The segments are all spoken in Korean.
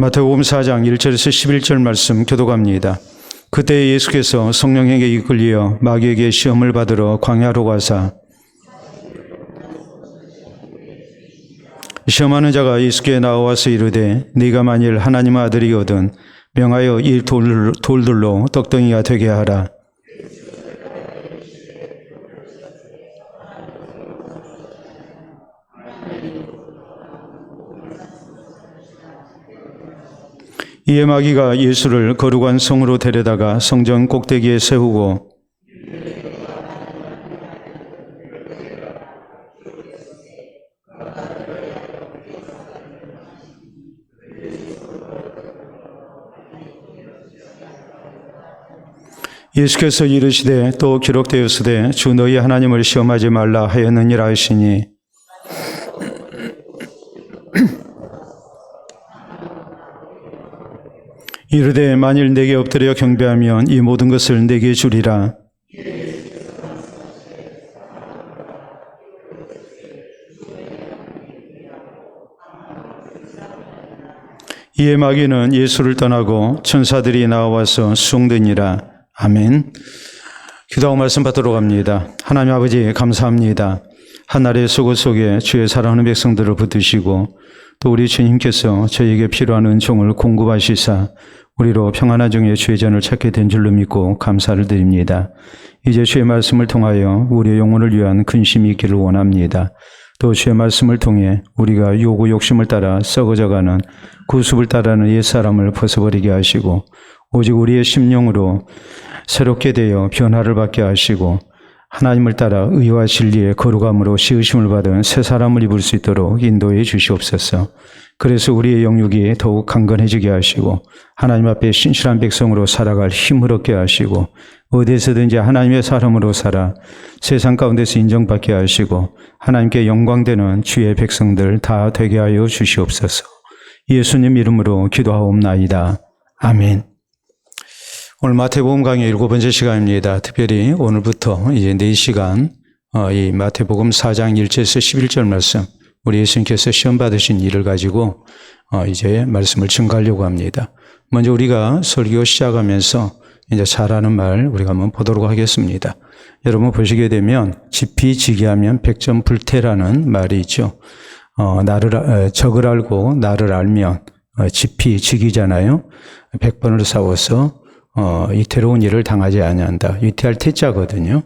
마태복음 4장 1절에서 11절 말씀 교독합니다. 그때 예수께서 성령에게 이끌려 마귀에게 시험을 받으러 광야로 가사 시험하는 자가 예수께 나와서 이르되 네가 만일 하나님의 아들이거든 명하여 이 돌들로 떡덩이가 되게 하라. 이에 마귀가 예수를 거룩한 성으로 데려다가 성전 꼭대기에 세우고 예수께서 이르시되 또 기록되었으되 주 너희 하나님을 시험하지 말라 하였느니라 하시니 이르되 만일 내게 엎드려 경배하면 이 모든 것을 내게 주리라. 이에 마귀는 예수를 떠나고 천사들이 나와서 숭드니라. 아멘. 기도하고 말씀 받도록 합니다. 하나님 아버지 감사합니다. 한날의 수고 속에 주의 사랑하는 백성들을 붙드시고 또 우리 주님께서 저에게 필요한 은총을 공급하시사 우리로 평안한 중에 주의 전을 찾게 된 줄로 믿고 감사를 드립니다. 이제 주의 말씀을 통하여 우리의 영혼을 위한 근심이 있기를 원합니다. 또 주의 말씀을 통해 우리가 요구 욕심을 따라 썩어져가는 구습을 따르는 옛사람을 벗어버리게 하시고 오직 우리의 심령으로 새롭게 되어 변화를 받게 하시고 하나님을 따라 의와 진리의 거룩함으로 씌우심을 받은 새 사람을 입을 수 있도록 인도해 주시옵소서. 그래서 우리의 영육이 더욱 강건해지게 하시고 하나님 앞에 신실한 백성으로 살아갈 힘을 얻게 하시고 어디에서든지 하나님의 사람으로 살아 세상 가운데서 인정받게 하시고 하나님께 영광되는 주의 백성들 다 되게 하여 주시옵소서. 예수님 이름으로 기도하옵나이다. 아멘. 오늘 마태복음 강의 7번째 시간입니다. 특별히 오늘부터 이제 4시간 이 마태복음 4장 1절에서 11절 말씀 우리 예수님께서 시험 받으신 일을 가지고 이제 말씀을 증거하려고 합니다. 먼저 우리가 설교 시작하면서 이제 잘하는 말 우리가 한번 보도록 하겠습니다. 여러분 보시게 되면 지피지기하면 백전불태라는 말이 있죠. 적을 알고 나를 알면 지피지기잖아요. 100번을 싸워서 이태로운 일을 당하지 아니한다. 위태할 태자거든요.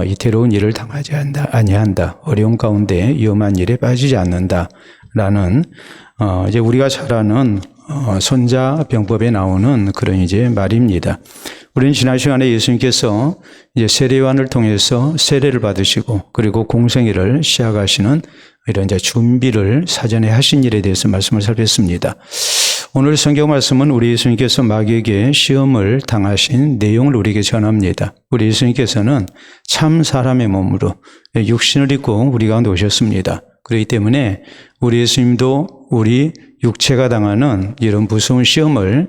이태로운 일을 당하지 아니한다. 어려운 가운데 위험한 일에 빠지지 않는다. 라는 이제 우리가 잘 아는 손자병법에 나오는 그런 이제 말입니다. 우리는 지난 시간에 예수님께서 이제 세례요한을 통해서 세례를 받으시고 그리고 공생애를 시작하시는 이런 이제 준비를 사전에 하신 일에 대해서 말씀을 살폈습니다. 오늘 성경 말씀은 우리 예수님께서 마귀에게 시험을 당하신 내용을 우리에게 전합니다. 우리 예수님께서는 참 사람의 몸으로 육신을 입고 우리 가운데 오셨습니다. 그렇기 때문에 우리 예수님도 우리 육체가 당하는 이런 무서운 시험을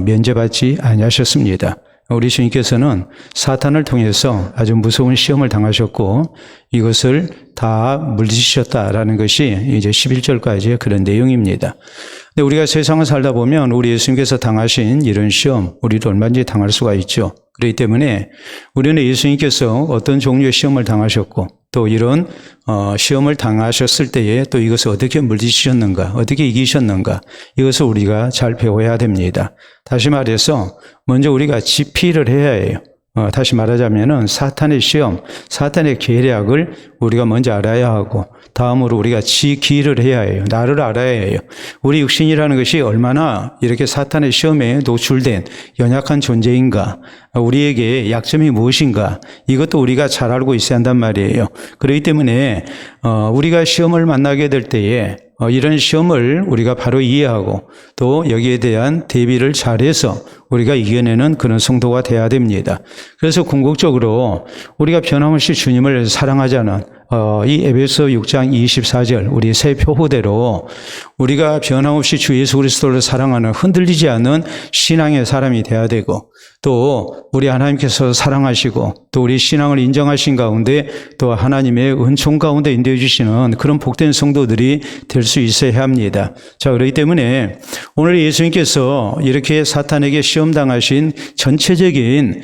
면제받지 아니하셨습니다. 우리 주님께서는 사탄을 통해서 아주 무서운 시험을 당하셨고 이것을 다 물리치셨다라는 것이 이제 11절까지의 그런 내용입니다. 근데 우리가 세상을 살다 보면 우리 예수님께서 당하신 이런 시험, 우리도 얼마든지 당할 수가 있죠. 그렇기 때문에 우리는 예수님께서 어떤 종류의 시험을 당하셨고 또 이런 시험을 당하셨을 때에 또 이것을 어떻게 물리치셨는가, 어떻게 이기셨는가 이것을 우리가 잘 배워야 됩니다. 다시 말해서 먼저 우리가 지피를 해야 해요. 다시 말하자면은 사탄의 시험, 사탄의 계략을 우리가 먼저 알아야 하고 다음으로 우리가 지기를 해야 해요. 나를 알아야 해요. 우리 육신이라는 것이 얼마나 이렇게 사탄의 시험에 노출된 연약한 존재인가, 우리에게 약점이 무엇인가 이것도 우리가 잘 알고 있어야 한단 말이에요. 그렇기 때문에 우리가 시험을 만나게 될 때에 이런 시험을 우리가 바로 이해하고 또 여기에 대한 대비를 잘해서 우리가 이겨내는 그런 성도가 돼야 됩니다. 그래서 궁극적으로 우리가 변함없이 주님을 사랑하자는 이 에베소 6장 24절 우리 새 표호대로 우리가 변함없이 주 예수 그리스도를 사랑하는 흔들리지 않는 신앙의 사람이 돼야 되고 또 우리 하나님께서 사랑하시고 또 우리 신앙을 인정하신 가운데 또 하나님의 은총 가운데 인도해 주시는 그런 복된 성도들이 될 수 있어야 합니다. 자, 그렇기 때문에 오늘 예수님께서 이렇게 사탄에게 시험당하신 전체적인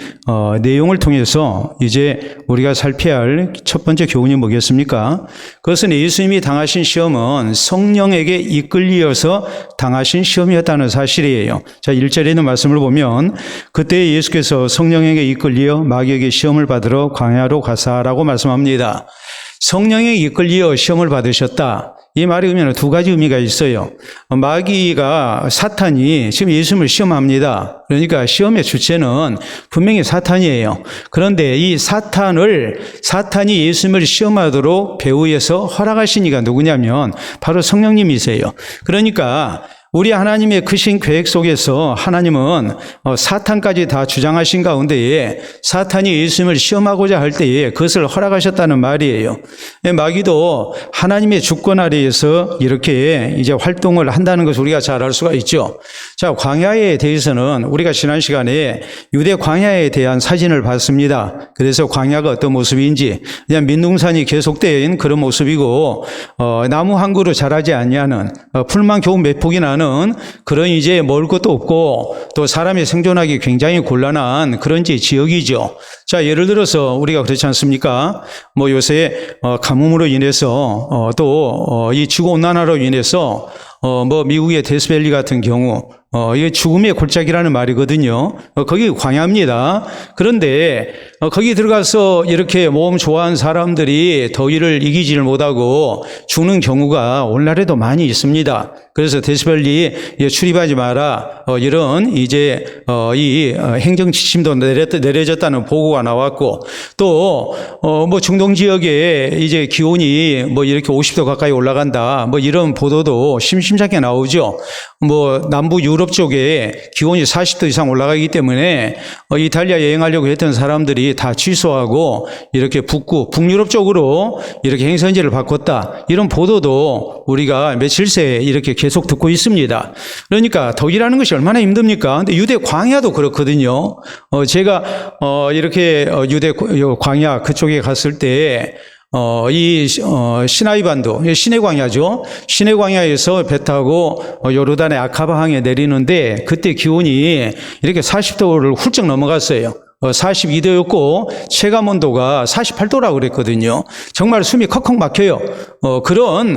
내용을 통해서 이제 우리가 살펴야 할 첫 번째 교훈이 뭐겠습니까? 그것은 예수님이 당하신 시험은 성령에게 이끌리어서 당하신 시험이었다는 사실이에요. 자, 1절에 있는 말씀을 보면 그때 예수께서 성령에게 이끌리어 마귀에게 시험을 받으러 광야로 가사라고 말씀합니다. 성령에게 이끌리어 시험을 받으셨다. 이 말의 의미는 두 가지 의미가 있어요. 마귀가 사탄이 지금 예수님을 시험합니다. 그러니까 시험의 주체는 분명히 사탄이에요. 그런데 이 사탄이 예수님을 시험하도록 배후에서 허락하신 이가 누구냐면 바로 성령님이세요. 그러니까 우리 하나님의 크신 계획 속에서 하나님은 사탄까지 다 주장하신 가운데에 사탄이 예수님을 시험하고자 할 때에 그것을 허락하셨다는 말이에요. 마귀도 하나님의 주권 아래에서 이렇게 이제 활동을 한다는 것을 우리가 잘 알 수가 있죠. 자, 광야에 대해서는 우리가 지난 시간에 유대 광야에 대한 사진을 봤습니다. 그래서 광야가 어떤 모습인지 그냥 민둥산이 계속된 그런 모습이고 나무 한 그루 자라지 아니하는 풀만 겨우 몇 폭이 나는 그런 이제 먹을 것도 없고 또 사람이 생존하기 굉장히 곤란한 그런 지역이죠. 자, 예를 들어서 우리가 그렇지 않습니까? 뭐 요새 가뭄으로 인해서 또 이 지구 온난화로 인해서 뭐 미국의 데스밸리 같은 경우 이게 죽음의 골짜기라는 말이거든요. 거기 광야입니다. 그런데 거기 들어가서 이렇게 몸 좋아하는 사람들이 더위를 이기지를 못하고 죽는 경우가 오늘날에도 많이 있습니다. 그래서 데스밸리 출입하지 마라. 이런 이제 이 행정 지침도 내려졌다는 보고가 나왔고 또 뭐 중동 지역에 이제 기온이 뭐 이렇게 50도 가까이 올라간다. 뭐 이런 보도도 심심찮게 나오죠. 뭐 남부 유럽 쪽에 기온이 40도 이상 올라가기 때문에 이탈리아 여행하려고 했던 사람들이 다 취소하고 이렇게 북유럽 쪽으로 이렇게 행선지를 바꿨다. 이런 보도도 우리가 며칠 새 이렇게 계속 듣고 있습니다. 그러니까 더위라는 것이 얼마나 힘듭니까? 근데 유대 광야도 그렇거든요. 제가 이렇게 유대 광야 그쪽에 갔을 때 시나이 반도, 시내 광야죠. 시내 광야에서 배 타고 요르단의 아카바항에 내리는데 그때 기온이 이렇게 40도를 훌쩍 넘어갔어요. 42도였고 체감 온도가 48도라고 그랬거든요. 정말 숨이 컥컥 막혀요. 그런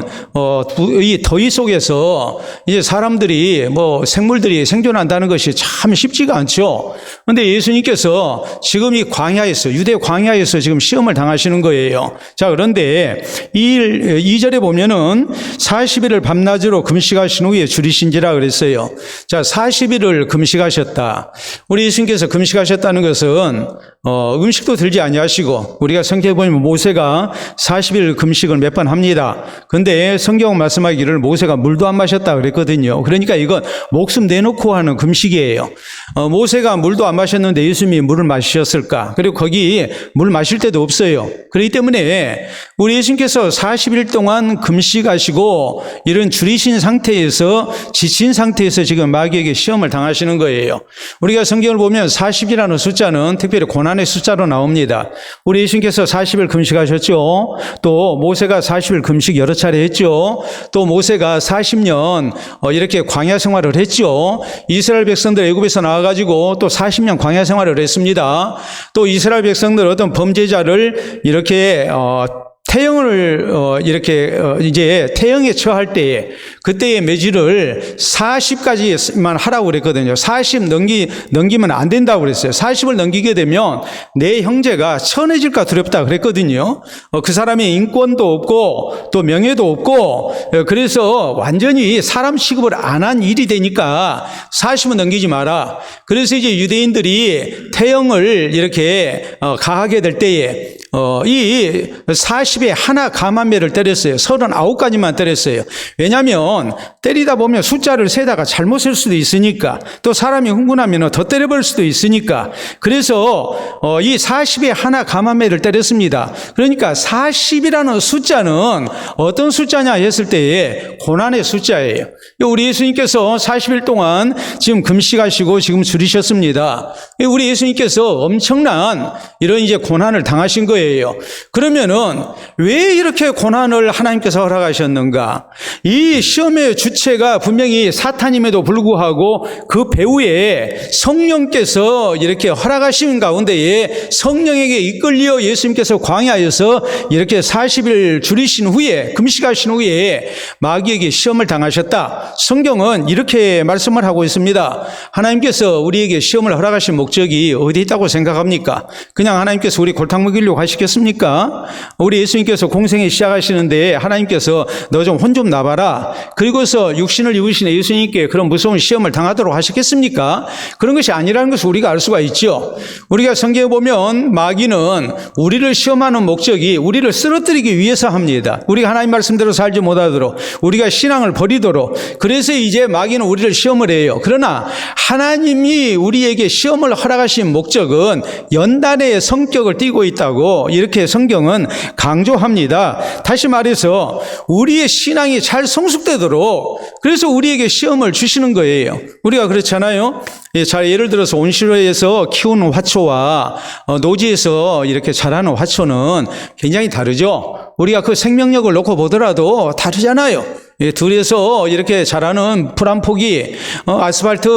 이 더위 속에서 이제 사람들이 뭐 생물들이 생존한다는 것이 참 쉽지가 않죠. 그런데 예수님께서 지금 이 광야에서 유대 광야에서 지금 시험을 당하시는 거예요. 자, 그런데 2절에 보면은 40일을 밤낮으로 금식하신 후에 줄이신지라 그랬어요. 자, 40일을 금식하셨다. 우리 예수님께서 금식하셨다는 것은 음식도 들지 아니하시고 우리가 성경에 보면 모세가 40일 금식을 몇 번 합니다. 그런데 성경은 말씀하기를 모세가 물도 안 마셨다 그랬거든요. 그러니까 이건 목숨 내놓고 하는 금식이에요. 모세가 물도 안 마셨는데 예수님이 물을 마시셨을까? 그리고 거기 물 마실 데도 없어요. 그렇기 때문에 우리 예수님께서 40일 동안 금식하시고 이런 줄이신 상태에서 지친 상태에서 지금 마귀에게 시험을 당하시는 거예요. 우리가 성경을 보면 40이라는 숫자는 특별히 고난의 숫자로 나옵니다. 우리 예수님께서 40일 금식하셨죠. 또 모세가 40일 금식 여러 차례 했죠. 또 모세가 40년 이렇게 광야 생활을 했죠. 이스라엘 백성들 애굽에서 나와가지고 또 40년 광야 생활을 했습니다. 또 이스라엘 백성들 어떤 범죄자를 이렇게 태형을 이제 태형에 처할 때에 그때의 매질을 40까지만 하라고 그랬거든요. 40 넘기면 안 된다고 그랬어요. 40을 넘기게 되면 내 형제가 천해질까 두렵다 그랬거든요. 그 사람의 인권도 없고 또 명예도 없고 그래서 완전히 사람 취급을 안 한 일이 되니까 40은 넘기지 마라. 그래서 이제 유대인들이 태형을 이렇게 가하게 될 때에 이 40에 하나 감한매를 때렸어요. 39까지만 때렸어요. 왜냐하면 왜냐하면 때리다 보면 숫자를 세다가 잘못 쓸 수도 있으니까, 또 사람이 흥분하면 더 때려버릴 수도 있으니까, 그래서 이 40에 하나 가만매를 때렸습니다. 그러니까 40이라는 숫자는 어떤 숫자냐 했을 때에 고난의 숫자예요. 우리 예수님께서 40일 동안 지금 금식하시고 지금 줄이셨습니다. 우리 예수님께서 엄청난 이런 이제 고난을 당하신 거예요. 그러면은 왜 이렇게 고난을 하나님께서 허락하셨는가? 이 시험의 주체가 분명히 사탄임에도 불구하고 그 배후에 성령께서 이렇게 허락하신 가운데에 성령에게 이끌려 예수님께서 광야에서 이렇게 40일 줄이신 후에, 금식하신 후에 마귀에게 시험을 당하셨다. 성경은 이렇게 말씀을 하고 있습니다. 하나님께서 우리에게 시험을 허락하신 목적이 어디 있다고 생각합니까? 그냥 하나님께서 우리 골탕 먹이려고 하시겠습니까? 우리 예수님께서 공생에 시작하시는데 하나님께서 너 좀 혼 좀 나봐라, 그리고서 육신을 입으신 예수님께 그런 무서운 시험을 당하도록 하시겠습니까? 그런 것이 아니라는 것을 우리가 알 수가 있죠. 우리가 성경에 보면 마귀는 우리를 시험하는 목적이 우리를 쓰러뜨리기 위해서 합니다. 우리가 하나님 말씀대로 살지 못하도록, 우리가 신앙을 버리도록. 그래서 이제 마귀는 우리를 시험을 해요. 그러나 하나님이 우리에게 시험을 허락하신 목적은 연단의 성격을 띠고 있다고 이렇게 성경은 강조합니다. 다시 말해서 우리의 신앙이 잘 성숙되도록, 그래서 우리에게 시험을 주시는 거예요. 우리가 그렇잖아요. 자, 예를 들어서 온실에서 키우는 화초와 노지에서 이렇게 자라는 화초는 굉장히 다르죠. 우리가 그 생명력을 놓고 보더라도 다르잖아요. 둘에서 이렇게 자라는 풀 한 폭이 아스팔트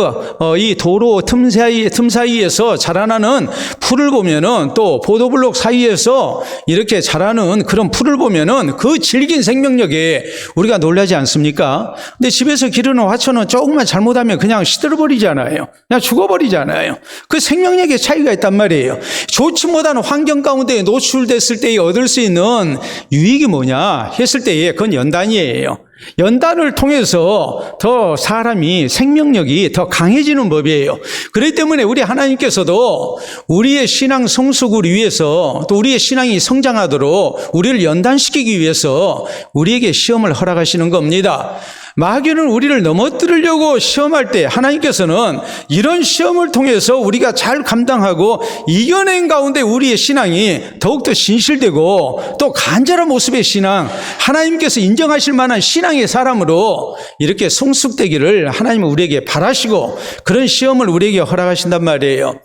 이 도로 틈 사이에서 자라나는 풀을 보면은, 또 보도블록 사이에서 이렇게 자라는 그런 풀을 보면은 그 질긴 생명력에 우리가 놀라지 않습니까? 근데 집에서 기르는 화초는 조금만 잘못하면 그냥 시들어버리잖아요. 그냥 죽어버리잖아요. 그 생명력의 차이가 있단 말이에요. 좋지 못한 환경 가운데 노출됐을 때에 얻을 수 있는 유익이 뭐냐 했을 때에 그건 연단이에요. 연단을 통해서 더 사람이 생명력이 더 강해지는 법이에요. 그렇기 때문에 우리 하나님께서도 우리의 신앙 성숙을 위해서, 또 우리의 신앙이 성장하도록 우리를 연단시키기 위해서 우리에게 시험을 허락하시는 겁니다. 마귀는 우리를 넘어뜨리려고 시험할 때 하나님께서는 이런 시험을 통해서 우리가 잘 감당하고 이겨낸 가운데 우리의 신앙이 더욱더 진실되고 또 간절한 모습의 신앙, 하나님께서 인정하실 만한 신앙의 사람으로 이렇게 성숙되기를 하나님은 우리에게 바라시고 그런 시험을 우리에게 허락하신단 말이에요.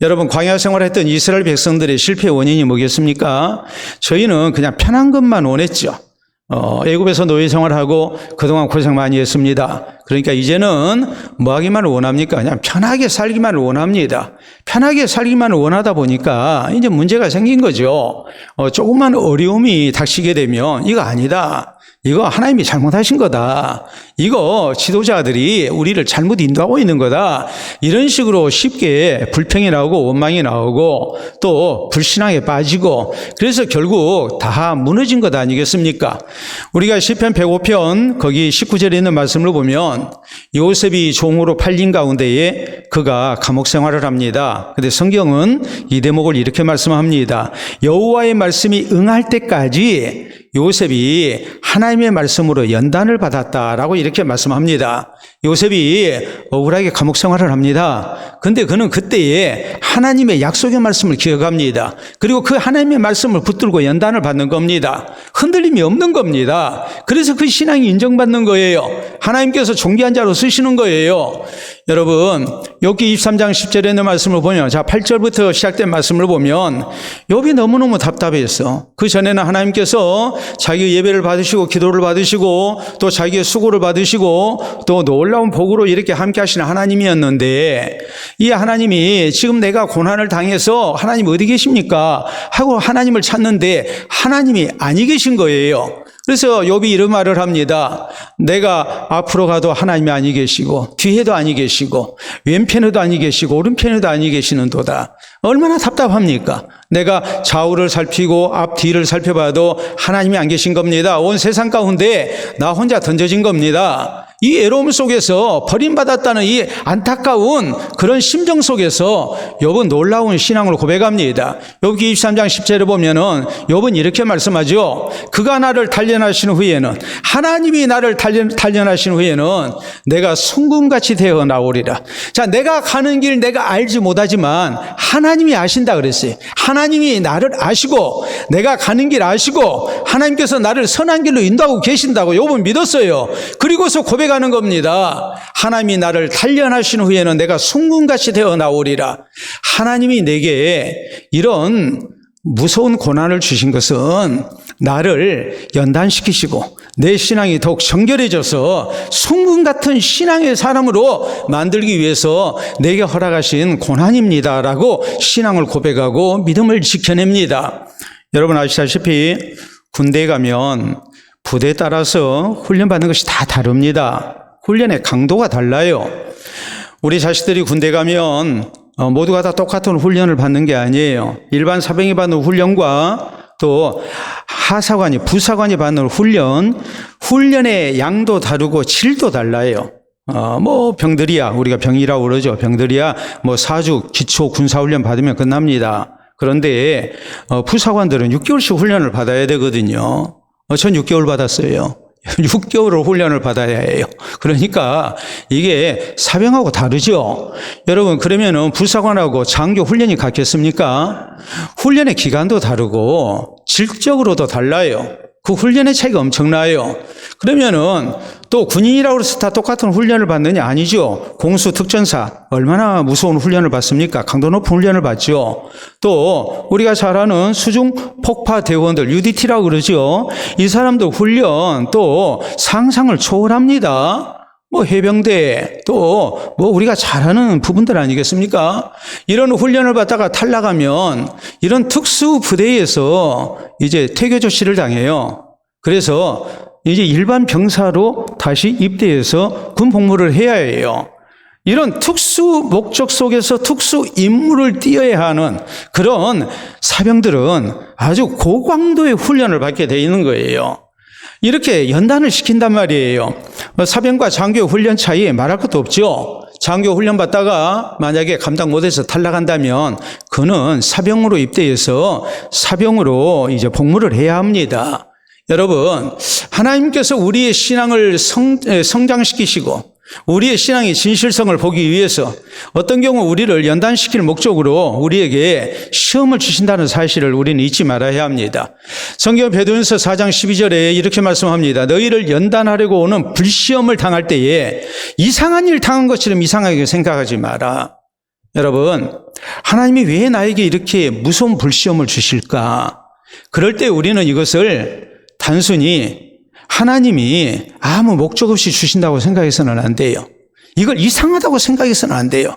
여러분, 광야 생활했던 이스라엘 백성들의 실패 원인이 뭐겠습니까? 저희는 그냥 편한 것만 원했죠. 애굽에서 노예 생활하고 그동안 고생 많이 했습니다. 그러니까 이제는 뭐 하기만 원합니까? 그냥 편하게 살기만 원합니다. 편하게 살기만 원하다 보니까 이제 문제가 생긴 거죠. 조금만 어려움이 닥치게 되면 이거 아니다, 이거 하나님이 잘못하신 거다, 이거 지도자들이 우리를 잘못 인도하고 있는 거다, 이런 식으로 쉽게 불평이 나오고 원망이 나오고 또 불신앙에 빠지고, 그래서 결국 다 무너진 것 아니겠습니까? 우리가 시편 105편 거기 19절에 있는 말씀을 보면 요셉이 종으로 팔린 가운데에 그가 감옥 생활을 합니다. 근데 성경은 이 대목을 이렇게 말씀합니다. 여호와의 말씀이 응할 때까지 요셉이 하나님의 말씀으로 연단을 받았다라고 이렇게 말씀합니다. 요셉이 억울하게 감옥 생활을 합니다. 근데 그는 그때에 하나님의 약속의 말씀을 기억합니다. 그리고 그 하나님의 말씀을 붙들고 연단을 받는 겁니다. 흔들림이 없는 겁니다. 그래서 그 신앙이 인정받는 거예요. 하나님께서 존귀한 자로 쓰시는 거예요. 여러분, 욥기 23장 10절에 있는 말씀을 보면, 자 8절부터 시작된 말씀을 보면 욥이 너무너무 답답했어. 그 전에는 하나님께서 자기 예배를 받으시고 기도를 받으시고 또 자기의 수고를 받으시고 또 놀라운 복으로 이렇게 함께 하시는 하나님이었는데, 이 하나님이 지금 내가 고난을 당해서 하나님 어디 계십니까? 하고 하나님을 찾는데 하나님이 아니 계신 거예요. 그래서 욥이 이런 말을 합니다. 내가 앞으로 가도 하나님이 아니 계시고 뒤에도 아니 계시고 왼편에도 아니 계시고 오른편에도 아니 계시는도다. 얼마나 답답합니까? 내가 좌우를 살피고 앞뒤를 살펴봐도 하나님이 안 계신 겁니다. 온 세상 가운데 나 혼자 던져진 겁니다. 이 애로움 속에서 버림받았다는 이 안타까운 그런 심정 속에서 욥은 놀라운 신앙을 고백합니다. 욥기 23장 10절에 보면은 욥은 이렇게 말씀하죠. 그가 나를 단련하신 후에는, 하나님이 나를 단련하신 후에는 내가 송금같이 되어 나오리라. 자, 내가 가는 길 내가 알지 못하지만 하나님이 아신다 그랬어요. 하나님이 나를 아시고 내가 가는 길 아시고 하나님께서 나를 선한 길로 인도하고 계신다고 욥은 믿었어요. 그리고서 고백하는 겁니다. 하나님이 나를 단련하신 후에는 내가 송금같이 되어 나오리라. 하나님이 내게 이런 무서운 고난을 주신 것은 나를 연단시키시고 내 신앙이 더욱 정결해져서 송금 같은 신앙의 사람으로 만들기 위해서 내게 허락하신 고난입니다라고 신앙을 고백하고 믿음을 지켜냅니다. 여러분 아시다시피 군대에 가면 부대에 따라서 훈련받는 것이 다 다릅니다. 훈련의 강도가 달라요. 우리 자식들이 군대 가면 모두가 다 똑같은 훈련을 받는 게 아니에요. 일반 사병이 받는 훈련과 또 하사관이, 부사관이 받는 훈련의 양도 다르고 질도 달라요. 병들이야, 우리가 병이라고 그러죠. 병들이야, 4주 기초 군사훈련 받으면 끝납니다. 그런데 부사관들은 6개월씩 훈련을 받아야 되거든요. 전 6개월 받았어요. 6개월을 훈련을 받아야 해요. 그러니까 이게 사병하고 다르죠. 여러분, 그러면은 부사관하고 장교 훈련이 같겠습니까? 훈련의 기간도 다르고 질적으로도 달라요. 그 훈련의 차이가 엄청나요. 그러면은 또 군인이라고 해서 다 똑같은 훈련을 받느냐? 아니죠. 공수 특전사 얼마나 무서운 훈련을 받습니까? 강도 높은 훈련을 받죠. 또 우리가 잘 아는 수중 폭파 대원들 UDT라고 그러죠. 이 사람도 훈련 또 상상을 초월합니다. 해병대 또 우리가 잘 아는 부분들 아니겠습니까? 이런 훈련을 받다가 탈락하면 이런 특수 부대에서 이제 퇴교 조치를 당해요. 그래서 이제 일반 병사로 다시 입대해서 군 복무를 해야 해요. 이런 특수 목적 속에서 특수 임무를 띄어야 하는 그런 사병들은 아주 고강도의 훈련을 받게 돼 있는 거예요. 이렇게 연단을 시킨단 말이에요. 사병과 장교 훈련 차이 말할 것도 없죠. 장교 훈련 받다가 만약에 감당 못해서 탈락한다면 그는 사병으로 입대해서 사병으로 이제 복무를 해야 합니다. 여러분, 하나님께서 우리의 신앙을 성장시키시고 우리의 신앙의 진실성을 보기 위해서 어떤 경우 우리를 연단시킬 목적으로 우리에게 시험을 주신다는 사실을 우리는 잊지 말아야 합니다. 성경 베드로전서 4장 12절에 이렇게 말씀합니다. 너희를 연단하려고 오는 불시험을 당할 때에 이상한 일 당한 것처럼 이상하게 생각하지 마라. 여러분, 하나님이 왜 나에게 이렇게 무서운 불시험을 주실까? 그럴 때 우리는 이것을 단순히 하나님이 아무 목적 없이 주신다고 생각해서는 안 돼요. 이걸 이상하다고 생각해서는 안 돼요.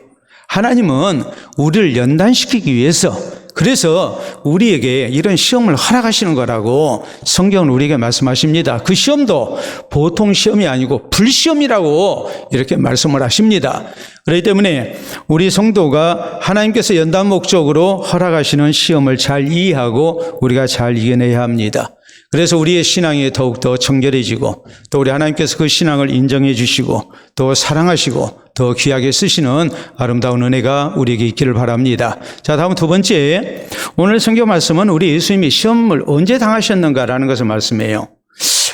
하나님은 우리를 연단시키기 위해서, 그래서 우리에게 이런 시험을 허락하시는 거라고 성경은 우리에게 말씀하십니다. 그 시험도 보통 시험이 아니고 불시험이라고 이렇게 말씀을 하십니다. 그렇기 때문에 우리 성도가 하나님께서 연단 목적으로 허락하시는 시험을 잘 이해하고 우리가 잘 이겨내야 합니다. 그래서 우리의 신앙이 더욱더 정결해지고 또 우리 하나님께서 그 신앙을 인정해 주시고 또 사랑하시고 더 귀하게 쓰시는 아름다운 은혜가 우리에게 있기를 바랍니다. 자, 다음 두 번째, 오늘 성경 말씀은 우리 예수님이 시험을 언제 당하셨는가라는 것을 말씀해요.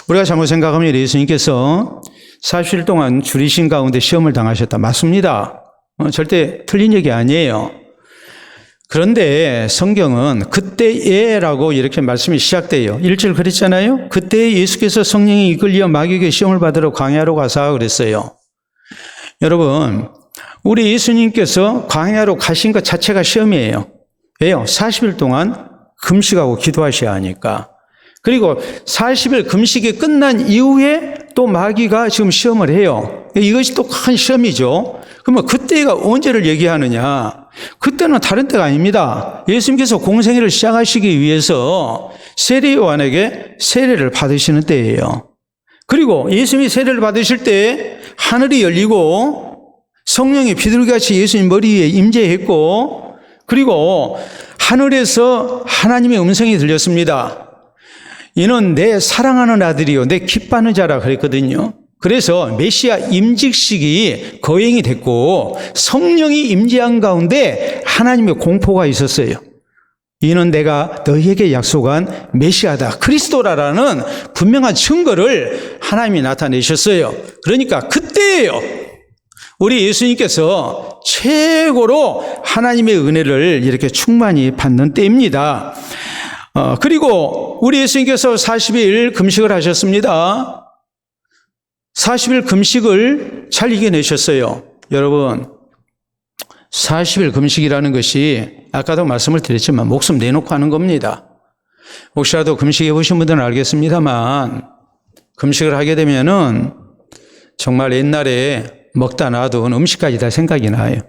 우리가 잘못 생각하면 예수님께서 40일 동안 줄이신 가운데 시험을 당하셨다. 맞습니다. 절대 틀린 얘기 아니에요. 그런데 성경은 그때에라고 이렇게 말씀이 시작돼요. 1절 그랬잖아요. 그때 예수께서 성령이 이끌려 마귀에게 시험을 받으러 광야로 가사 그랬어요. 여러분, 우리 예수님께서 광야로 가신 것 자체가 시험이에요. 왜요? 40일 동안 금식하고 기도하셔야 하니까. 그리고 40일 금식이 끝난 이후에 또 마귀가 지금 시험을 해요. 이것이 또 큰 시험이죠. 그러면 그때가 언제를 얘기하느냐? 그때는 다른 때가 아닙니다. 예수님께서 공생애를 시작하시기 위해서 세례 요한에게 세례를 받으시는 때예요. 그리고 예수님이 세례를 받으실 때 하늘이 열리고 성령이 비둘기같이 예수님 머리 위에 임재했고, 그리고 하늘에서 하나님의 음성이 들렸습니다. 이는 내 사랑하는 아들이요 내 기뻐하는 자라 그랬거든요. 그래서 메시아 임직식이 거행이 됐고 성령이 임재한 가운데 하나님의 공포가 있었어요. 이는 내가 너희에게 약속한 메시아다, 그리스도라라는 분명한 증거를 하나님이 나타내셨어요. 그러니까 그때예요, 우리 예수님께서 최고로 하나님의 은혜를 이렇게 충만히 받는 때입니다. 그리고 우리 예수님께서 40일 금식을 하셨습니다. 40일 금식을 잘 이겨내셨어요. 여러분, 40일 금식이라는 것이 아까도 말씀을 드렸지만 목숨 내놓고 하는 겁니다. 혹시라도 금식해 보신 분들은 알겠습니다만 금식을 하게 되면은 정말 옛날에 먹다 놔둔 음식까지 다 생각이 나요.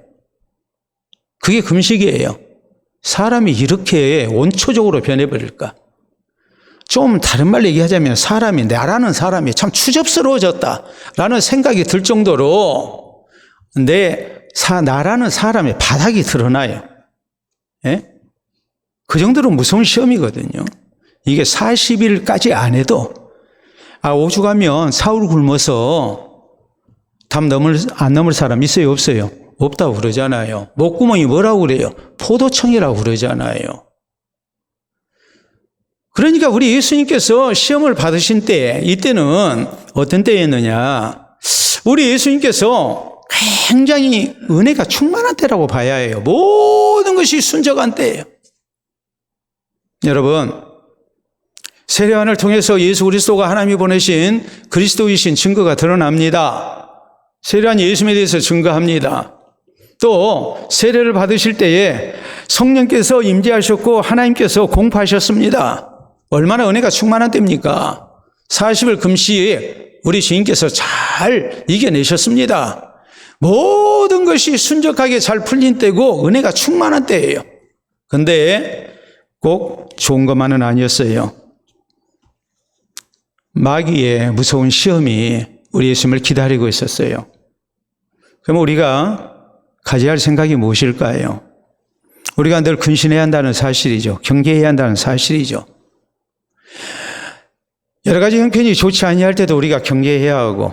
그게 금식이에요. 사람이 이렇게 원초적으로 변해버릴까? 좀 다른 말로 얘기하자면 나라는 사람이 참 추접스러워졌다라는 생각이 들 정도로 나라는 사람의 바닥이 드러나요. 예? 그 정도로 무서운 시험이거든요. 이게 40일까지 안 해도 5주 가면 사흘 굶어서 안 넘을 사람 있어요, 없어요? 없다고 그러잖아요. 목구멍이 뭐라고 그래요? 포도청이라고 그러잖아요. 그러니까 우리 예수님께서 시험을 받으신 이때는 어떤 때였느냐? 우리 예수님께서 굉장히 은혜가 충만한 때라고 봐야 해요. 모든 것이 순적한 때예요. 여러분, 세례요한을 통해서 예수 그리스도가 하나님이 보내신 그리스도이신 증거가 드러납니다. 세례요한이 예수님에 대해서 증거합니다. 또 세례를 받으실 때에 성령께서 임재하셨고 하나님께서 공포하셨습니다. 얼마나 은혜가 충만한 때입니까? 40일 금식 우리 주님께서 잘 이겨내셨습니다. 모든 것이 순적하게 잘 풀린 때고 은혜가 충만한 때예요. 근데 꼭 좋은 것만은 아니었어요. 마귀의 무서운 시험이 우리 예수님을 기다리고 있었어요. 그럼 우리가 가져야 할 생각이 무엇일까요? 우리가 늘 근신해야 한다는 사실이죠. 경계해야 한다는 사실이죠. 여러 가지 형편이 좋지 아니할 때도 우리가 경계해야 하고,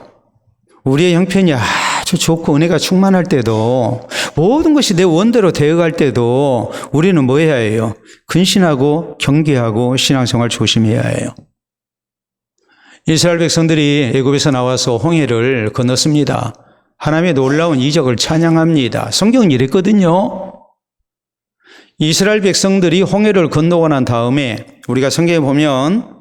우리의 형편이 아주 좋고 은혜가 충만할 때도, 모든 것이 내 원대로 되어갈 때도 우리는 뭐 해야 해요? 근신하고 경계하고 신앙생활 조심해야 해요. 이스라엘 백성들이 애굽에서 나와서 홍해를 건넜습니다. 하나님의 놀라운 이적을 찬양합니다. 성경은 이랬거든요. 이스라엘 백성들이 홍해를 건너고 난 다음에 우리가 성경에 보면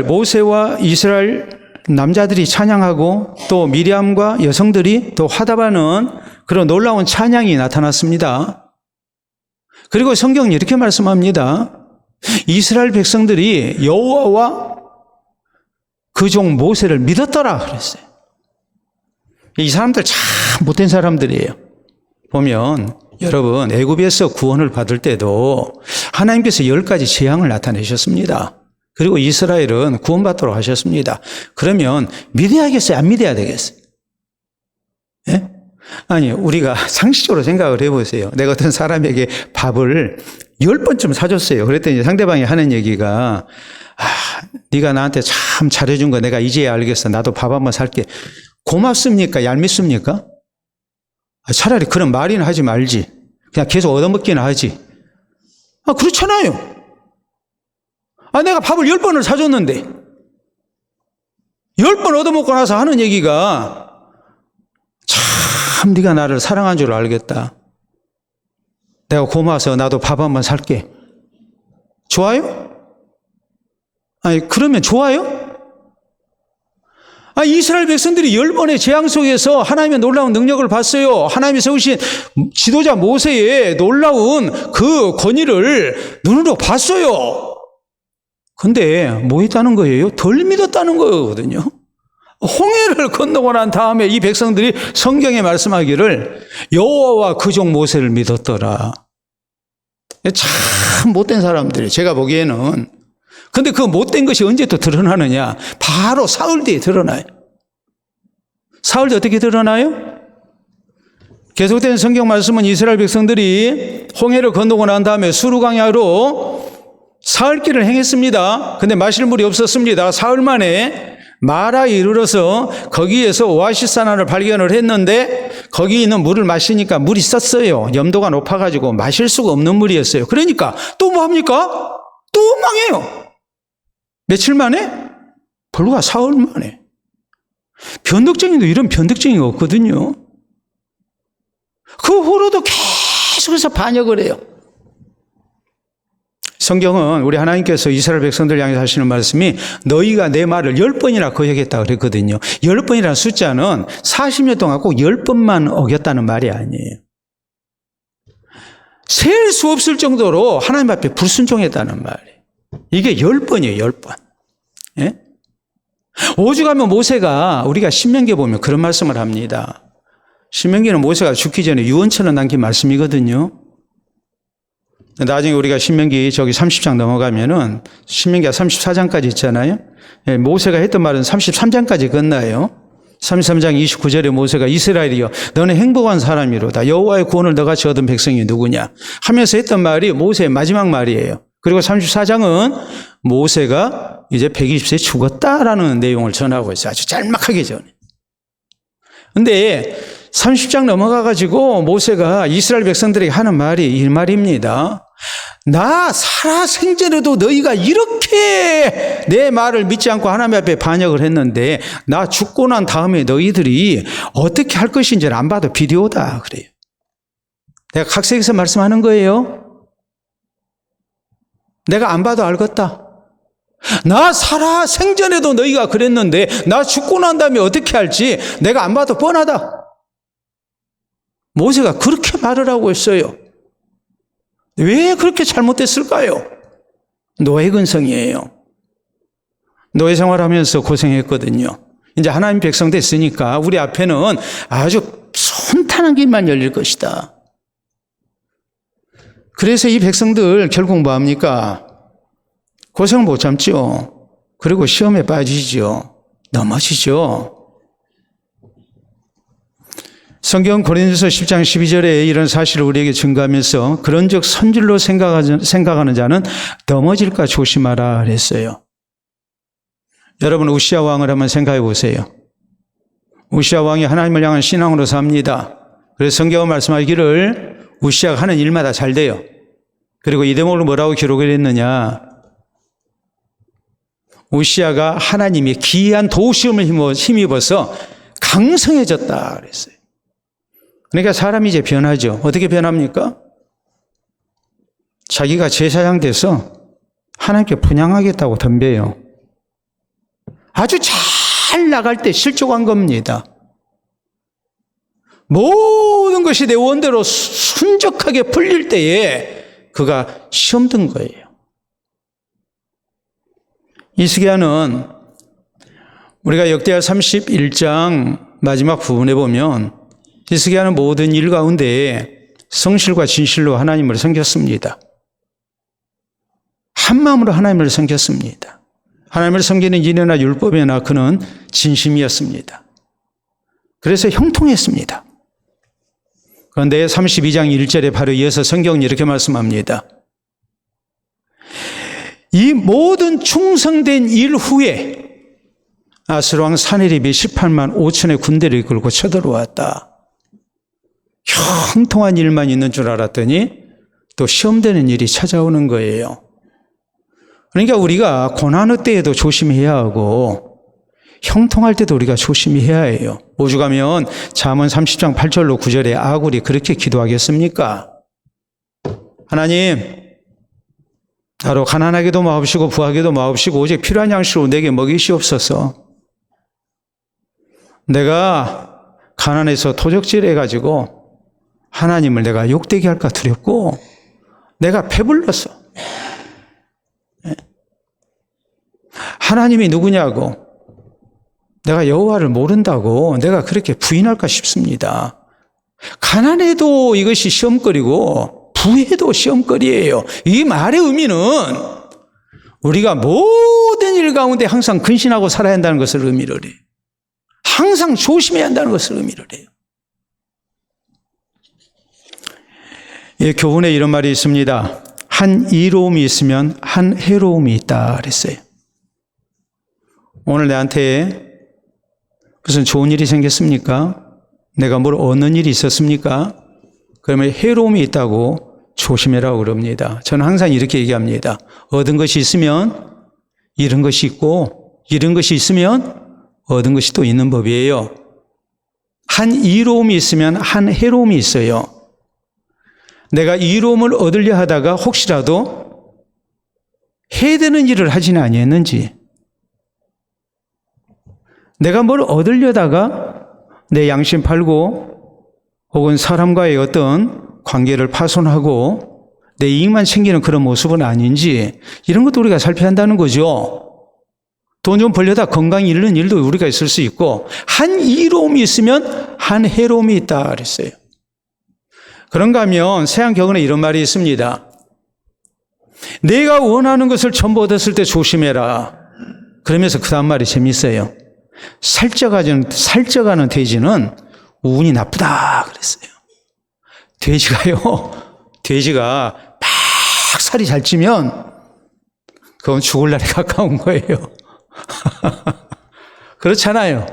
모세와 이스라엘 남자들이 찬양하고 또 미리암과 여성들이 또 화답하는 그런 놀라운 찬양이 나타났습니다. 그리고 성경은 이렇게 말씀합니다. 이스라엘 백성들이 여호와와 그 종 모세를 믿었더라 그랬어요. 이 사람들 참 못된 사람들이에요. 보면 여러분, 애굽에서 구원을 받을 때도 하나님께서 10가지 재앙을 나타내셨습니다. 그리고 이스라엘은 구원받도록 하셨습니다. 그러면 믿어야겠어요? 안 믿어야 되겠어요? 예? 아니, 우리가 상식적으로 생각을 해보세요. 내가 어떤 사람에게 밥을 10번쯤 사줬어요. 그랬더니 상대방이 하는 얘기가, 네가 나한테 참 잘해준 거 내가 이제야 알겠어. 나도 밥 한번 살게. 고맙습니까? 얄밉습니까? 차라리 그런 말이나 하지 말지. 그냥 계속 얻어먹기나 하지. 그렇잖아요. 내가 밥을 10번을 사줬는데 10번 얻어먹고 나서 하는 얘기가, 참 네가 나를 사랑한 줄 알겠다. 내가 고마워서 나도 밥 한번 살게. 좋아요? 그러면 좋아요? 이스라엘 백성들이 10번의 재앙 속에서 하나님의 놀라운 능력을 봤어요. 하나님이 세우신 지도자 모세의 놀라운 그 권위를 눈으로 봤어요. 근데 뭐 했다는 거예요? 덜 믿었다는 거거든요. 홍해를 건너고 난 다음에 이 백성들이 성경에 말씀하기를 여호와와 그 종 모세를 믿었더라. 참 못된 사람들이, 제가 보기에는. 근데 그 못된 것이 언제 또 드러나느냐? 바로 사흘 뒤에 드러나요. 사흘 뒤에 어떻게 드러나요? 계속된 성경 말씀은 이스라엘 백성들이 홍해를 건너고 난 다음에 수르강야로 사흘 길을 행했습니다. 근데 마실 물이 없었습니다. 사흘 만에 마라에 이르러서 거기에서 오아시스 하나를 발견을 했는데 거기 있는 물을 마시니까 물이 썼어요. 염도가 높아가지고 마실 수가 없는 물이었어요. 그러니까 또 뭐 합니까? 또 망해요. 며칠 만에? 불과 사흘 만에. 변덕쟁이도 이런 변덕쟁이가 없거든요. 그 후로도 계속해서 반역을 해요. 성경은 우리 하나님께서 이스라엘 백성들 향해서 하시는 말씀이 너희가 내 말을 10번이나 거역했다 그랬거든요. 10번이라는 숫자는 40년 동안 꼭 10번만 어겼다는 말이 아니에요. 셀 수 없을 정도로 하나님 앞에 불순종했다는 말이에요. 이게 10번이에요. 10번. 예? 오죽하면 모세가 우리가 신명기에 보면 그런 말씀을 합니다. 신명기는 모세가 죽기 전에 유언처럼 남긴 말씀이거든요. 나중에 우리가 신명기 저기 30장 넘어가면은 신명기가 34장까지 있잖아요. 예, 모세가 했던 말은 33장까지 끝나요. 33장 29절에 모세가 이스라엘이여 너는 행복한 사람이로다. 여호와의 구원을 너같이 얻은 백성이 누구냐 하면서 했던 말이 모세의 마지막 말이에요. 그리고 34장은 모세가 이제 120세에 죽었다라는 내용을 전하고 있어요. 아주 짤막하게 전해. 근데 30장 넘어가가지고 모세가 이스라엘 백성들에게 하는 말이 이 말입니다. 나 살아 생전에도 너희가 이렇게 내 말을 믿지 않고 하나님 앞에 반역을 했는데 나 죽고 난 다음에 너희들이 어떻게 할 것인지를 안 봐도 비디오다 그래요. 내가 각색해서 말씀하는 거예요. 내가 안 봐도 알겠다. 나 살아 생전에도 너희가 그랬는데 나 죽고 난 다음에 어떻게 할지 내가 안 봐도 뻔하다. 모세가 그렇게 말을 하고 있어요. 왜 그렇게 잘못됐을까요? 노예 근성이에요. 노예 생활하면서 고생했거든요. 이제 하나님 백성 됐으니까 우리 앞에는 아주 순탄한 길만 열릴 것이다. 그래서 이 백성들 결국 뭐 합니까? 고생을 못 참죠. 그리고 시험에 빠지죠. 넘어지죠. 성경 고린도서 10장 12절에 이런 사실을 우리에게 증거하면서 그런즉 선질로 생각하는 자는 넘어질까 조심하라 그랬어요. 여러분 우시아 왕을 한번 생각해 보세요. 우시아 왕이 하나님을 향한 신앙으로 삽니다. 그래서 성경은 말씀하기를 우시아가 하는 일마다 잘 돼요. 그리고 이 대목을 뭐라고 기록을 했느냐. 우시아가 하나님의 기이한 도우심을 힘입어서 강성해졌다 그랬어요. 그러니까 사람이 이제 변하죠. 어떻게 변합니까? 자기가 제사장 돼서 하나님께 분향하겠다고 덤벼요. 아주 잘 나갈 때 실족한 겁니다. 모든 것이 내 원대로 순적하게 풀릴 때에 그가 시험 든 거예요. 히스기야는 우리가 역대하 31장 마지막 부분에 보면 히스기야는 모든 일 가운데 성실과 진실로 하나님을 섬겼습니다. 한 마음으로 하나님을 섬겼습니다. 하나님을 섬기는 인애나 율법에나 그는 진심이었습니다. 그래서 형통했습니다. 그런데 32장 1절에 바로 이어서 성경은 이렇게 말씀합니다. 이 모든 충성된 일 후에 아스루왕 사네립이 18만 5천의 군대를 이끌고 쳐들어왔다. 형통한 일만 있는 줄 알았더니 또 시험되는 일이 찾아오는 거예요. 그러니까 우리가 고난의 때에도 조심해야 하고 형통할 때도 우리가 조심해야 해요. 오죽하면 잠언 30장 8절로 9절에 아굴이 그렇게 기도하겠습니까? 하나님, 나로 가난하게도 마옵시고 부하게도 마옵시고 오직 필요한 양식으로 내게 먹이시옵소서. 내가 가난해서 도적질해가지고 하나님을 내가 욕되게 할까 두렵고 내가 배불렀어. 하나님이 누구냐고 내가 여호와를 모른다고 내가 그렇게 부인할까 싶습니다. 가난해도 이것이 시험거리고 부해도 시험거리예요. 이 말의 의미는 우리가 모든 일 가운데 항상 근신하고 살아야 한다는 것을 의미를 해요. 항상 조심해야 한다는 것을 의미를 해요. 예, 교훈에 이런 말이 있습니다. 한 이로움이 있으면 한 해로움이 있다 그랬어요. 오늘 내한테 무슨 좋은 일이 생겼습니까? 내가 뭘 얻는 일이 있었습니까? 그러면 해로움이 있다고 조심해라고 그럽니다. 저는 항상 이렇게 얘기합니다. 얻은 것이 있으면 잃은 것이 있고 잃은 것이 있으면 얻은 것이 또 있는 법이에요. 한 이로움이 있으면 한 해로움이 있어요. 내가 이로움을 얻으려 하다가 혹시라도 해야 되는 일을 하지는 아니했는지, 내가 뭘 얻으려다가 내 양심 팔고 혹은 사람과의 어떤 관계를 파손하고 내 이익만 챙기는 그런 모습은 아닌지, 이런 것도 우리가 살펴야 한다는 거죠. 돈 좀 벌려다 건강 잃는 일도 우리가 있을 수 있고, 한 이로움이 있으면 한 해로움이 있다 그랬어요. 그런가 하면 세안경언에 이런 말이 있습니다. 내가 원하는 것을 전부 얻었을 때 조심해라. 그러면서 그 다음 말이 재밌어요. 살쪄가는 돼지는 운이 나쁘다 그랬어요. 돼지가 막 살이 잘 찌면 그건 죽을 날이 가까운 거예요. 그렇잖아요.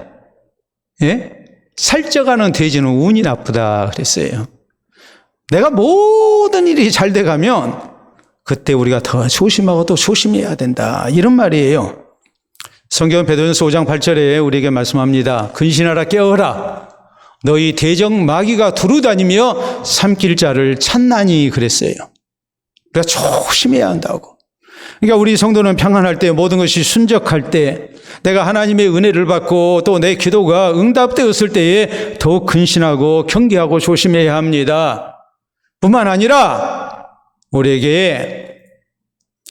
예? 살쪄가는 돼지는 운이 나쁘다 그랬어요. 내가 모든 일이 잘 돼가면 그때 우리가 더 조심하고 또 조심해야 된다, 이런 말이에요. 성경 베드로전서 5장 8절에 우리에게 말씀합니다. 근신하라, 깨어라. 너희 대적 마귀가 두루다니며 삼킬 자를 찾나니 그랬어요. 우리가 조심해야 한다고. 그러니까 우리 성도는 평안할 때, 모든 것이 순적할 때, 내가 하나님의 은혜를 받고 또 내 기도가 응답되었을 때에 더욱 근신하고 경계하고 조심해야 합니다. 뿐만 아니라 우리에게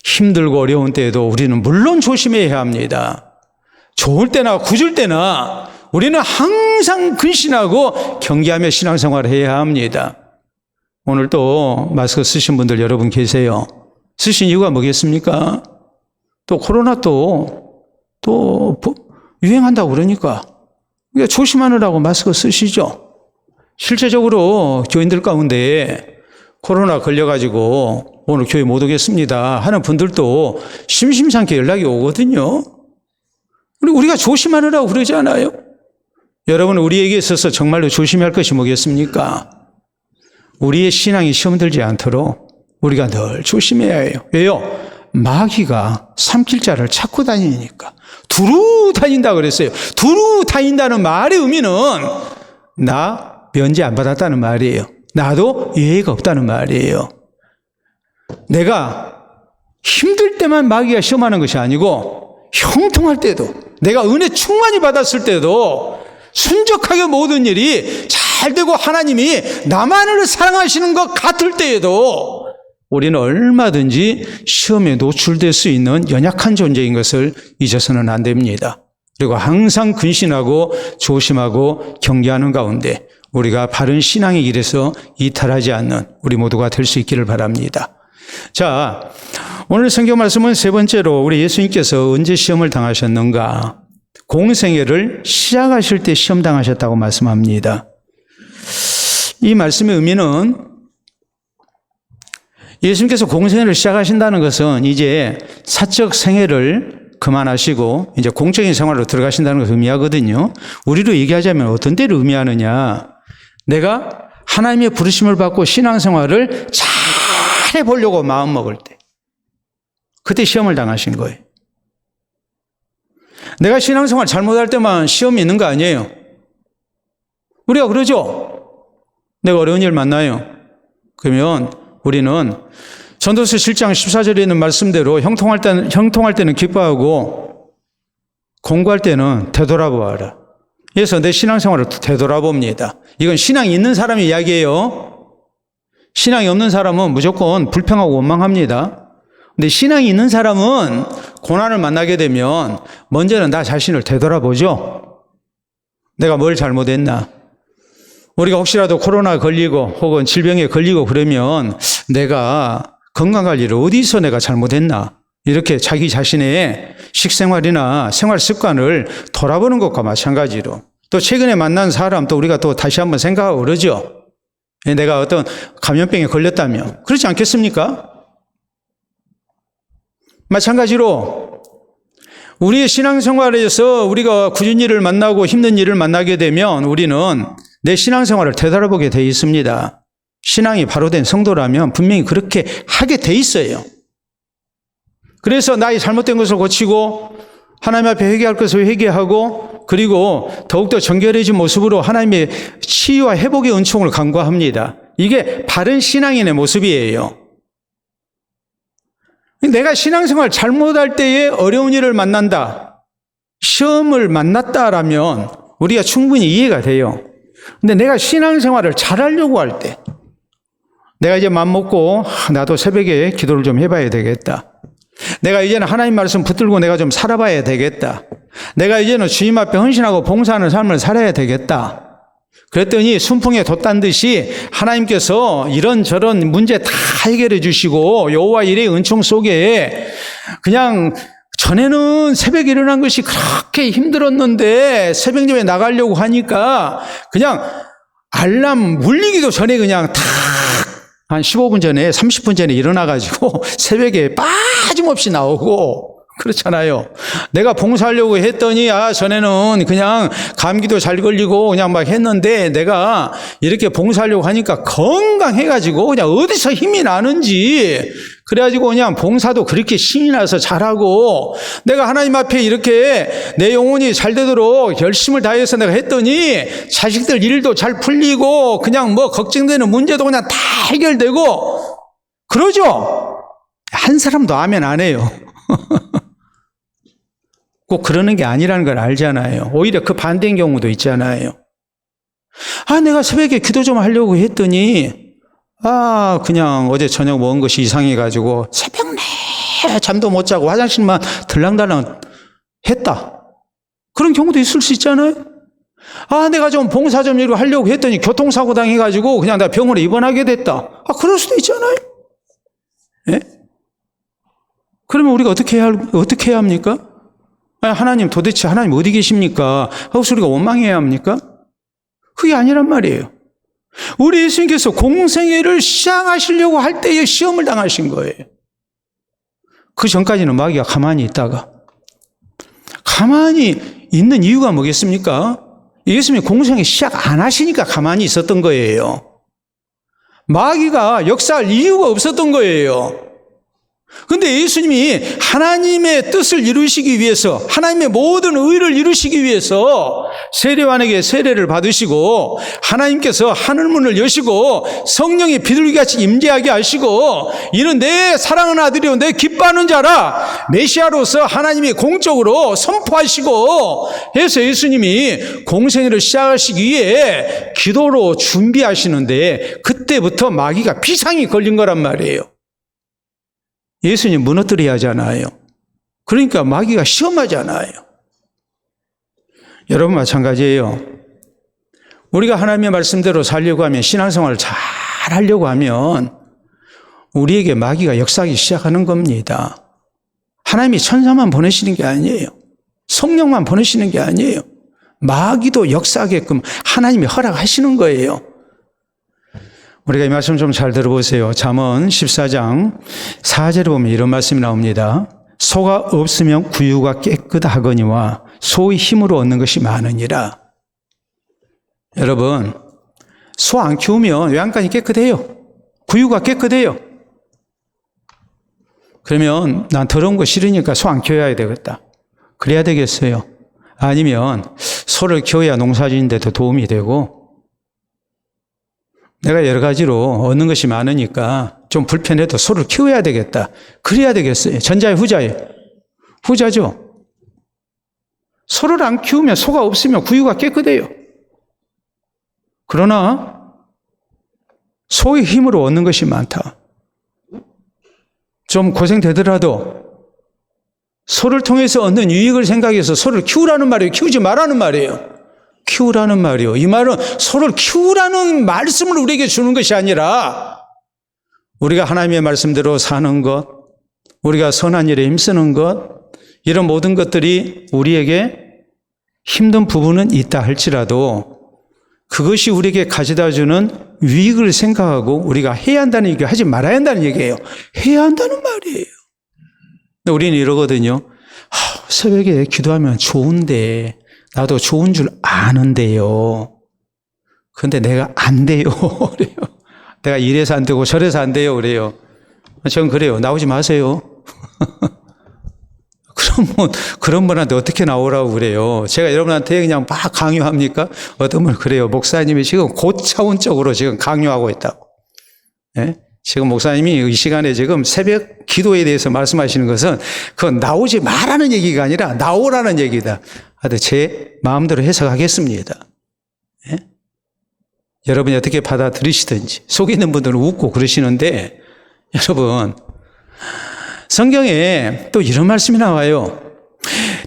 힘들고 어려운 때에도 우리는 물론 조심해야 합니다. 좋을 때나 굳을 때나 우리는 항상 근신하고 경계하며 신앙생활을 해야 합니다. 오늘 또 마스크 쓰신 분들 여러분 계세요. 쓰신 이유가 뭐겠습니까? 또 코로나 또 유행한다고 그러니까 조심하느라고 마스크 쓰시죠. 실제적으로 교인들 가운데 코로나 걸려가지고 오늘 교회 못 오겠습니다 하는 분들도 심심찮게 연락이 오거든요. 우리가 조심하느라고 그러지 않아요? 여러분, 우리에게 있어서 정말로 조심해야 할 것이 뭐겠습니까? 우리의 신앙이 시험 들지 않도록 우리가 늘 조심해야 해요. 왜요? 마귀가 삼킬 자를 찾고 다니니까. 두루 다닌다 그랬어요. 두루 다닌다는 말의 의미는 나 면제 안 받았다는 말이에요. 나도 예의가 없다는 말이에요. 내가 힘들 때만 마귀가 시험하는 것이 아니고 형통할 때도, 내가 은혜 충만히 받았을 때도, 순적하게 모든 일이 잘 되고 하나님이 나만을 사랑하시는 것 같을 때에도 우리는 얼마든지 시험에 노출될 수 있는 연약한 존재인 것을 잊어서는 안 됩니다. 그리고 항상 근신하고 조심하고 경계하는 가운데 우리가 바른 신앙의 길에서 이탈하지 않는 우리 모두가 될 수 있기를 바랍니다. 자, 오늘 성경 말씀은 세 번째로 우리 예수님께서 언제 시험을 당하셨는가? 공생애를 시작하실 때 시험 당하셨다고 말씀합니다. 이 말씀의 의미는 예수님께서 공생애를 시작하신다는 것은 이제 사적 생애를 그만하시고 이제 공적인 생활로 들어가신다는 것을 의미하거든요. 우리로 얘기하자면 어떤 때를 의미하느냐? 내가 하나님의 부르심을 받고 신앙생활을 잘 해보려고 마음먹을 때, 그때 시험을 당하신 거예요. 내가 신앙생활 잘못할 때만 시험이 있는 거 아니에요. 우리가 그러죠. 내가 어려운 일 만나요. 그러면 우리는 전도서 7장 14절에 있는 말씀대로 형통할 때는 기뻐하고 공부할 때는 되돌아보아라. 그래서 내 신앙생활을 되돌아봅니다. 이건 신앙이 있는 사람의 이야기예요. 신앙이 없는 사람은 무조건 불평하고 원망합니다. 근데 신앙이 있는 사람은 고난을 만나게 되면 먼저는 나 자신을 되돌아보죠. 내가 뭘 잘못했나? 우리가 혹시라도 코로나 걸리고 혹은 질병에 걸리고 그러면 내가 건강관리를 어디서 내가 잘못했나? 이렇게 자기 자신의 식생활이나 생활 습관을 돌아보는 것과 마찬가지로, 또 최근에 만난 사람 또 우리가 또 다시 한번 생각하고 그러죠. 내가 어떤 감염병에 걸렸다면 그렇지 않겠습니까? 마찬가지로 우리의 신앙생활에서 우리가 굳은 일을 만나고 힘든 일을 만나게 되면 우리는 내 신앙생활을 되돌아보게 돼 있습니다. 신앙이 바로 된 성도라면 분명히 그렇게 하게 돼 있어요. 그래서 나의 잘못된 것을 고치고 하나님 앞에 회개할 것을 회개하고 그리고 더욱더 정결해진 모습으로 하나님의 치유와 회복의 은총을 간구합니다. 이게 바른 신앙인의 모습이에요. 내가 신앙생활 잘못할 때에 어려운 일을 만난다, 시험을 만났다라면 우리가 충분히 이해가 돼요. 근데 내가 신앙생활을 잘하려고 할 때 내가 이제 맘먹고 나도 새벽에 기도를 좀 해봐야 되겠다. 내가 이제는 하나님 말씀 붙들고 내가 좀 살아봐야 되겠다. 내가 이제는 주님 앞에 헌신하고 봉사하는 삶을 살아야 되겠다. 그랬더니 순풍에 돛단 듯이 하나님께서 이런저런 문제 다 해결해 주시고 여호와 일의 은총 속에 그냥 전에는 새벽에 일어난 것이 그렇게 힘들었는데 새벽녘에 나가려고 하니까 그냥 알람 울리기도 전에 그냥 탁 한 15분 전에 30분 전에 일어나가지고 새벽에 빠짐없이 나오고 그렇잖아요. 내가 봉사하려고 했더니 전에는 그냥 감기도 잘 걸리고 그냥 막 했는데 내가 이렇게 봉사하려고 하니까 건강해가지고 그냥 어디서 힘이 나는지 그래가지고 그냥 봉사도 그렇게 신이 나서 잘하고 내가 하나님 앞에 이렇게 내 영혼이 잘 되도록 열심을 다해서 내가 했더니 자식들 일도 잘 풀리고 그냥 뭐 걱정되는 문제도 그냥 다 해결되고 그러죠? 한 사람도 아멘 안 해요. 꼭 그러는 게 아니라는 걸 알잖아요. 오히려 그 반대인 경우도 있잖아요. 내가 새벽에 기도 좀 하려고 했더니 그냥 어제 저녁 먹은 것이 이상해가지고 새벽 내 잠도 못 자고 화장실만 들랑달랑 했다. 그런 경우도 있을 수 있잖아요. 내가 좀 봉사 좀 이러고 하려고 했더니 교통사고 당해가지고 그냥 나 병원에 입원하게 됐다. 그럴 수도 있잖아요. 예? 그러면 우리가 어떻게 해야 합니까? 하나님 도대체 하나님 어디 계십니까? 하고 우리가 원망해야 합니까? 그게 아니란 말이에요. 우리 예수님께서 공생애를 시작하시려고 할 때에 시험을 당하신 거예요. 그 전까지는 마귀가 가만히 있다가 가만히 있는 이유가 뭐겠습니까? 예수님이 공생애 시작 안 하시니까 가만히 있었던 거예요. 마귀가 역사할 이유가 없었던 거예요. 그런데 예수님이 하나님의 뜻을 이루시기 위해서 하나님의 모든 의를 이루시기 위해서 세례요한에게 세례를 받으시고 하나님께서 하늘문을 여시고 성령이 비둘기같이 임재하게 하시고 이는 내 사랑하는 아들이요 내 기뻐하는 자라 메시아로서 하나님이 공적으로 선포하시고 해서 예수님이 공생애를 시작하시기 위해 기도로 준비하시는데 그때부터 마귀가 비상이 걸린 거란 말이에요. 예수님 무너뜨려야 하잖아요. 그러니까 마귀가 시험하잖아요. 여러분 마찬가지예요. 우리가 하나님의 말씀대로 살려고 하면 신앙생활을 잘 하려고 하면 우리에게 마귀가 역사하기 시작하는 겁니다. 하나님이 천사만 보내시는 게 아니에요. 성령만 보내시는 게 아니에요. 마귀도 역사하게끔 하나님이 허락하시는 거예요. 우리가 이 말씀 좀 잘 들어보세요. 잠언 14장 4절에 보면 이런 말씀이 나옵니다. 소가 없으면 구유가 깨끗하거니와 소의 힘으로 얻는 것이 많으니라. 여러분, 소 안 키우면 외양간이 깨끗해요. 구유가 깨끗해요. 그러면 난 더러운 거 싫으니까 소 안 키워야 되겠다. 그래야 되겠어요. 아니면 소를 키워야 농사짓는 데도 도움이 되고 내가 여러 가지로 얻는 것이 많으니까 좀 불편해도 소를 키워야 되겠다. 그래야 되겠어요. 전자예요, 후자예요? 후자죠. 소를 안 키우면 소가 없으면 구유가 깨끗해요. 그러나 소의 힘으로 얻는 것이 많다. 좀 고생되더라도 소를 통해서 얻는 유익을 생각해서 소를 키우라는 말이에요? 키우지 말라는 말이에요? 키우라는 말이요. 이 말은 소를 키우라는 말씀을 우리에게 주는 것이 아니라 우리가 하나님의 말씀대로 사는 것, 우리가 선한 일에 힘쓰는 것, 이런 모든 것들이 우리에게 힘든 부분은 있다 할지라도 그것이 우리에게 가져다 주는 유익을 생각하고 우리가 해야 한다는 얘기, 하지 말아야 한다는 얘기예요. 해야 한다는 말이에요. 근데 우리는 이러거든요. 새벽에 기도하면 좋은데 나도 좋은 줄 아는데요. 근데 내가 안 돼요. 그래요. 내가 이래서 안 되고 저래서 안 돼요. 그래요. 전 그래요. 나오지 마세요. 그런 분한테 어떻게 나오라고 그래요. 제가 여러분한테 그냥 막 강요합니까? 어떤 분은 그래요. 목사님이 지금 고차원적으로 지금 강요하고 있다고. 네? 지금 목사님이 이 시간에 지금 새벽 기도에 대해서 말씀하시는 것은 그건 나오지 말라는 얘기가 아니라 나오라는 얘기다. 하여튼 제 마음대로 해석하겠습니다. 네? 여러분이 어떻게 받아들이시든지 속에 있는 분들은 웃고 그러시는데 여러분 성경에 또 이런 말씀이 나와요.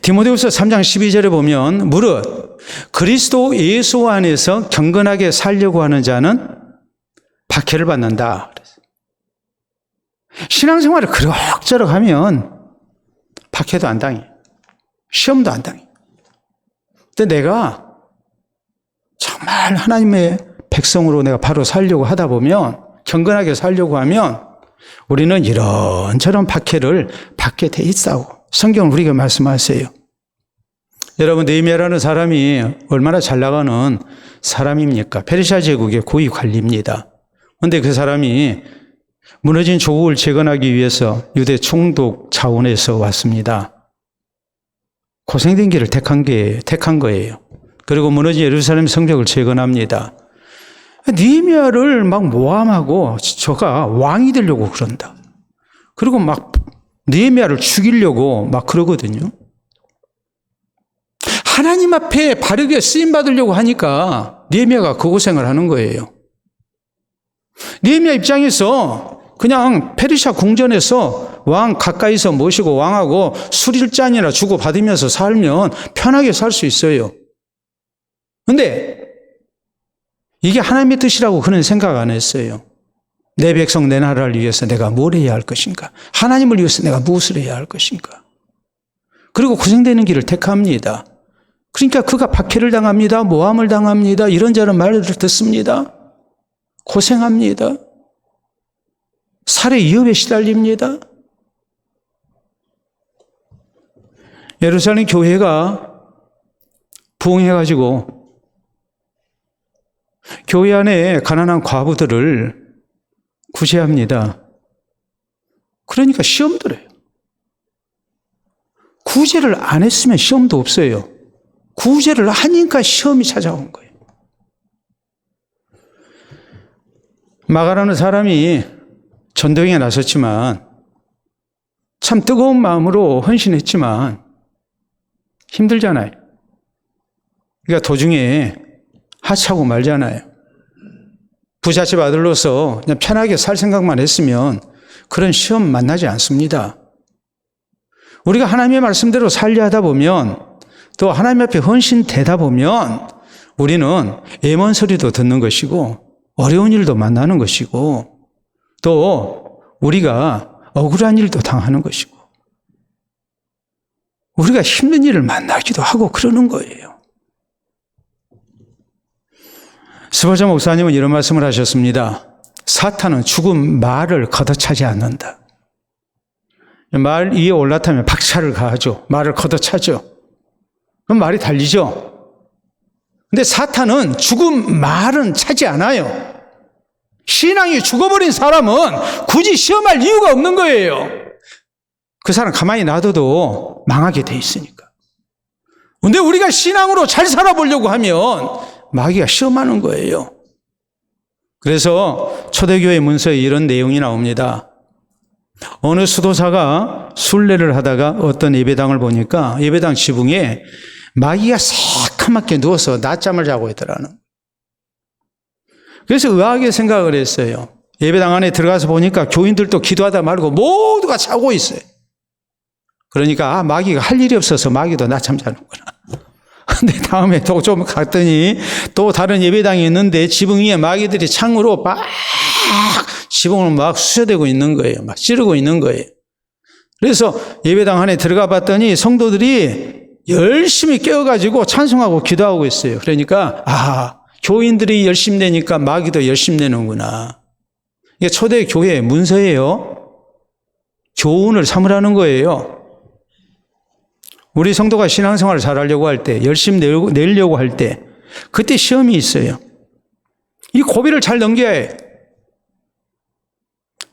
디모데후서 3장 12절에 보면 무릇 그리스도 예수 안에서 경건하게 살려고 하는 자는 박해를 받는다. 신앙생활을 그럭저럭 하면 박해도 안 당해. 시험도 안 당해. 근데 내가 정말 하나님의 백성으로 내가 바로 살려고 하다 보면 경건하게 살려고 하면 우리는 이런저런 박해를 받게 돼 있다고 성경은 우리가 말씀하세요. 여러분 느헤미야라는 사람이 얼마나 잘 나가는 사람입니까? 페르시아 제국의 고위 관리입니다. 그런데 그 사람이 무너진 조국을 재건하기 위해서 유대 총독 차원에서 왔습니다. 고생된 길을 택한 거예요. 그리고 무너진 예루살렘 성벽을 재건합니다. 느헤미야를 막 모함하고 저가 왕이 되려고 그런다. 그리고 막 느헤미야를 죽이려고 막 그러거든요. 하나님 앞에 바르게 쓰임 받으려고 하니까 느헤미야가 그 고생을 하는 거예요. 느헤미야 입장에서 그냥 페르시아 궁전에서 왕 가까이서 모시고 왕하고 술일잔이나 주고 받으면서 살면 편하게 살 수 있어요. 그런데 이게 하나님의 뜻이라고 그는 생각 안 했어요. 내 백성 내 나라를 위해서 내가 뭘 해야 할 것인가? 하나님을 위해서 내가 무엇을 해야 할 것인가? 그리고 고생되는 길을 택합니다. 그러니까 그가 박해를 당합니다. 모함을 당합니다. 이런저런 말을 듣습니다. 고생합니다. 살해 위협에 시달립니다. 예루살렘 교회가 부흥해가지고 교회 안에 가난한 과부들을 구제합니다. 그러니까 시험 들어요. 구제를 안 했으면 시험도 없어요. 구제를 하니까 시험이 찾아온 거예요. 마가라는 사람이 전도행에 나섰지만 참 뜨거운 마음으로 헌신했지만 힘들잖아요. 그러니까 도중에 하차하고 말잖아요. 부잣집 아들로서 그냥 편하게 살 생각만 했으면 그런 시험 만나지 않습니다. 우리가 하나님의 말씀대로 살려 하다 보면 또 하나님 앞에 헌신되다 보면 우리는 애먼 소리도 듣는 것이고 어려운 일도 만나는 것이고 또 우리가 억울한 일도 당하는 것이고 우리가 힘든 일을 만나기도 하고 그러는 거예요. 스펄전 목사님은 이런 말씀을 하셨습니다. 사탄은 죽은 말을 걷어차지 않는다. 말 위에 올라타면 박차를 가하죠. 말을 걷어차죠. 그럼 말이 달리죠. 근데 사탄은 죽은 말은 차지 않아요. 신앙이 죽어버린 사람은 굳이 시험할 이유가 없는 거예요. 그 사람 가만히 놔둬도 망하게 돼 있으니까. 근데 우리가 신앙으로 잘 살아보려고 하면 마귀가 시험하는 거예요. 그래서 초대교회 문서에 이런 내용이 나옵니다. 어느 수도사가 순례를 하다가 어떤 예배당을 보니까 예배당 지붕에 마귀가 새카맣게 누워서 낮잠을 자고 있더라는. 그래서 의아하게 생각을 했어요. 예배당 안에 들어가서 보니까 교인들도 기도하다 말고 모두가 자고 있어요. 그러니까 마귀가 할 일이 없어서 마귀도 낮잠 자는구나. 근데 다음에 또 좀 갔더니 또 다른 예배당이 있는데 지붕 위에 마귀들이 창으로 막 지붕을 막 쑤셔대고 있는 거예요. 막 찌르고 있는 거예요. 그래서 예배당 안에 들어가 봤더니 성도들이 열심히 깨어가지고 찬송하고 기도하고 있어요. 그러니까 교인들이 열심히 내니까 마귀도 열심히 내는구나. 이게 초대 교회 문서예요. 교훈을 삼으라는 거예요. 우리 성도가 신앙생활을 잘하려고 할 때, 열심히 내려고 할 때, 그때 시험이 있어요. 이 고비를 잘 넘겨야 해요.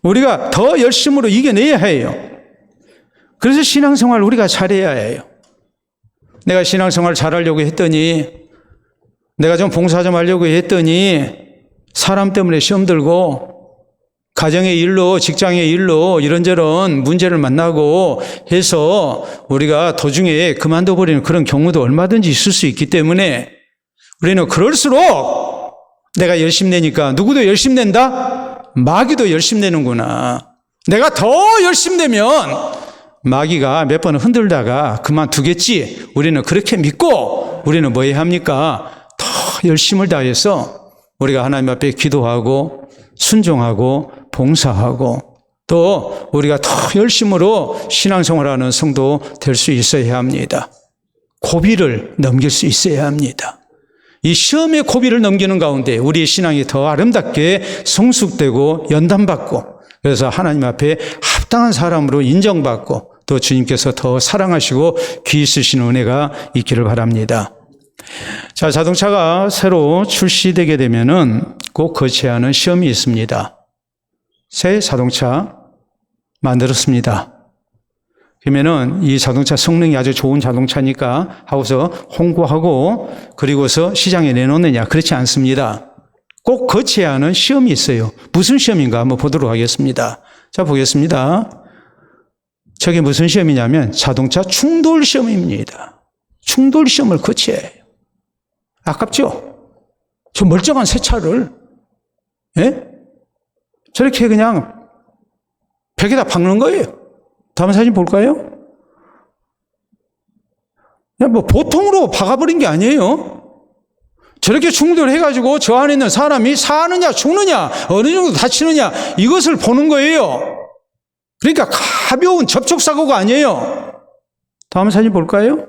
우리가 더 열심으로 이겨내야 해요. 그래서 신앙생활을 우리가 잘해야 해요. 내가 신앙생활을 잘하려고 했더니, 내가 좀 봉사 좀 하려고 했더니 사람 때문에 시험 들고 가정의 일로, 직장의 일로 이런저런 문제를 만나고 해서 우리가 도중에 그만둬버리는 그런 경우도 얼마든지 있을 수 있기 때문에 우리는 그럴수록 내가 열심히 내니까 누구도 열심히 낸다? 마귀도 열심히 내는구나. 내가 더 열심히 내면 마귀가 몇 번 흔들다가 그만두겠지. 우리는 그렇게 믿고 우리는 뭐 해야 합니까? 더 열심을 다해서 우리가 하나님 앞에 기도하고 순종하고 봉사하고 또 우리가 더 열심으로 신앙생활하는 성도 될 수 있어야 합니다. 고비를 넘길 수 있어야 합니다. 이 시험의 고비를 넘기는 가운데 우리의 신앙이 더 아름답게 성숙되고 연단받고 그래서 하나님 앞에 합당한 사람으로 인정받고 또 주님께서 더 사랑하시고 귀히 쓰시는 은혜가 있기를 바랍니다. 자, 자동차가 새로 출시되게 되면은 꼭 거쳐야 하는 시험이 있습니다. 새 자동차 만들었습니다. 그러면은 이 자동차 성능이 아주 좋은 자동차니까 하고서 홍보하고 그리고서 시장에 내놓느냐? 그렇지 않습니다. 꼭 거쳐야 하는 시험이 있어요. 무슨 시험인가 한번 보도록 하겠습니다. 자, 보겠습니다. 저게 무슨 시험이냐면 자동차 충돌 시험입니다. 충돌 시험을 거쳐야 해요. 아깝죠? 저 멀쩡한 새 차를, 예? 저렇게 그냥 벽에다 박는 거예요. 다음 사진 볼까요? 그냥 뭐 보통으로 박아버린 게 아니에요. 저렇게 충돌해가지고 저 안에 있는 사람이 사느냐 죽느냐 어느 정도 다치느냐 이것을 보는 거예요. 그러니까 가벼운 접촉사고가 아니에요. 다음 사진 볼까요?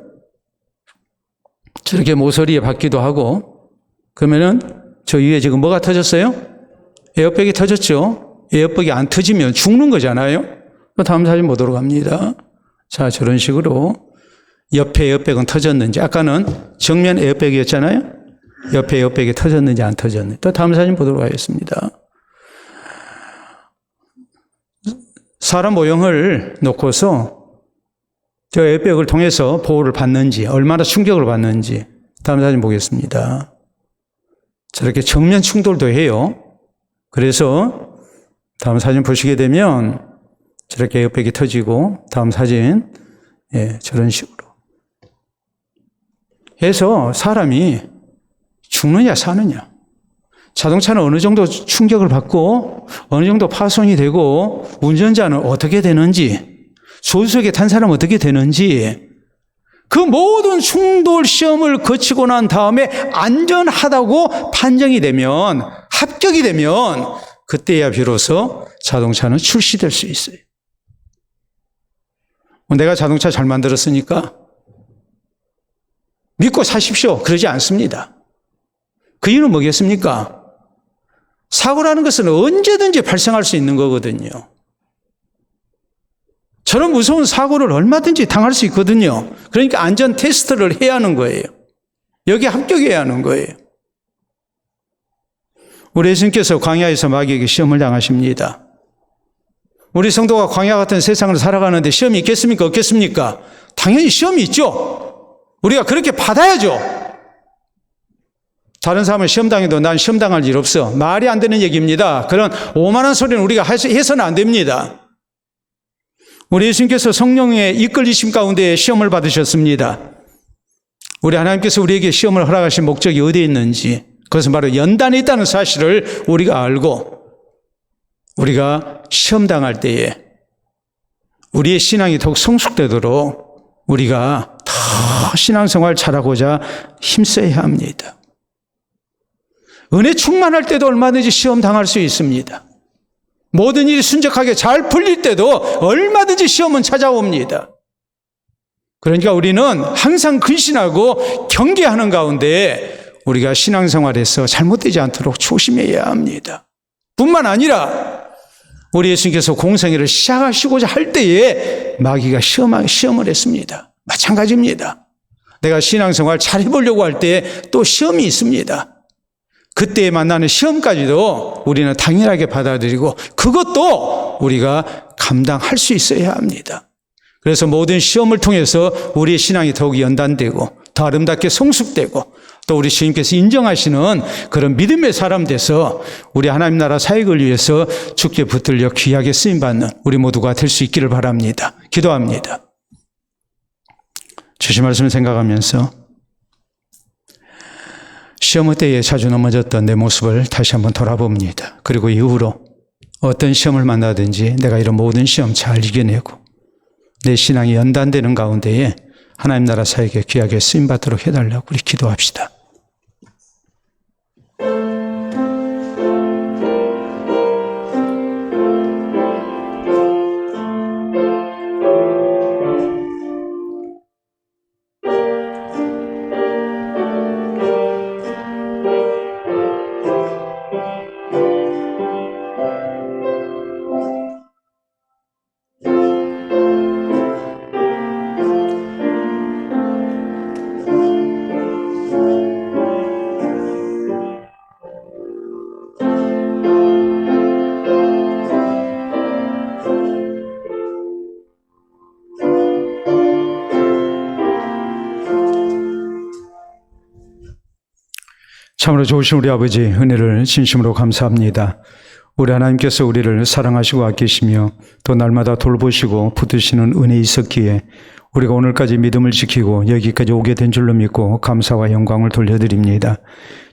저렇게 모서리에 박기도 하고 그러면은 저 위에 지금 뭐가 터졌어요? 에어백이 터졌죠. 에어백이 안 터지면 죽는 거잖아요. 다음 사진 보도록 합니다. 자, 저런 식으로 옆에 에어백은 터졌는지 아까는 정면 에어백이었잖아요. 옆에 에어백이 터졌는지 안 터졌는지 또 다음 사진 보도록 하겠습니다. 사람 모형을 놓고서 저 에어백을 통해서 보호를 받는지 얼마나 충격을 받는지 다음 사진 보겠습니다. 저렇게 정면 충돌도 해요. 그래서 다음 사진 보시게 되면 저렇게 에어백이 터지고 다음 사진 저런 식으로 해서 사람이 죽느냐 사느냐 자동차는 어느 정도 충격을 받고 어느 정도 파손이 되고 운전자는 어떻게 되는지 조수석에 탄 사람은 어떻게 되는지 그 모든 충돌 시험을 거치고 난 다음에 안전하다고 판정이 되면 합격이 되면 그때야 비로소 자동차는 출시될 수 있어요. 내가 자동차 잘 만들었으니까 믿고 사십시오. 그러지 않습니다. 그 이유는 뭐겠습니까? 사고라는 것은 언제든지 발생할 수 있는 거거든요. 저런 무서운 사고를 얼마든지 당할 수 있거든요. 그러니까 안전 테스트를 해야 하는 거예요. 여기에 합격해야 하는 거예요. 우리 예수님께서 광야에서 마귀에게 시험을 당하십니다. 우리 성도가 광야 같은 세상을 살아가는데 시험이 있겠습니까? 없겠습니까? 당연히 시험이 있죠. 우리가 그렇게 받아야죠. 다른 사람은 시험 당해도 난 시험 당할 일 없어. 말이 안 되는 얘기입니다. 그런 오만한 소리는 우리가 해서는 안 됩니다. 우리 예수님께서 성령의 이끌리심 가운데 시험을 받으셨습니다. 우리 하나님께서 우리에게 시험을 허락하신 목적이 어디에 있는지 그것은 바로 연단에 있다는 사실을 우리가 알고 우리가 시험 당할 때에 우리의 신앙이 더욱 성숙되도록 우리가 더 신앙생활 잘하고자 힘써야 합니다. 은혜 충만할 때도 얼마든지 시험 당할 수 있습니다. 모든 일이 순적하게 잘 풀릴 때도 얼마든지 시험은 찾아옵니다. 그러니까 우리는 항상 근신하고 경계하는 가운데 우리가 신앙생활에서 잘못되지 않도록 조심해야 합니다. 뿐만 아니라 우리 예수님께서 공생애를 시작하시고자 할 때에 마귀가 시험을 했습니다. 마찬가지입니다. 내가 신앙생활 잘 해보려고 할 때에 또 시험이 있습니다. 그때 만나는 시험까지도 우리는 당연하게 받아들이고 그것도 우리가 감당할 수 있어야 합니다. 그래서 모든 시험을 통해서 우리의 신앙이 더욱 연단되고 더 아름답게 성숙되고 또 우리 주님께서 인정하시는 그런 믿음의 사람 돼서 우리 하나님 나라 사역을 위해서 주께 붙들려 귀하게 쓰임받는 우리 모두가 될 수 있기를 바랍니다. 기도합니다. 주신 말씀 생각하면서 시험 때에 자주 넘어졌던 내 모습을 다시 한번 돌아봅니다. 그리고 이후로 어떤 시험을 만나든지 내가 이런 모든 시험 잘 이겨내고 내 신앙이 연단되는 가운데에 하나님 나라 사역에 귀하게 쓰임받도록 해달라고 우리 기도합시다. 참으로 좋으신 우리 아버지 은혜를 진심으로 감사합니다. 우리 하나님께서 우리를 사랑하시고 아끼시며 또 날마다 돌보시고 붙드시는 은혜 있었기에 우리가 오늘까지 믿음을 지키고 여기까지 오게 된 줄로 믿고 감사와 영광을 돌려드립니다.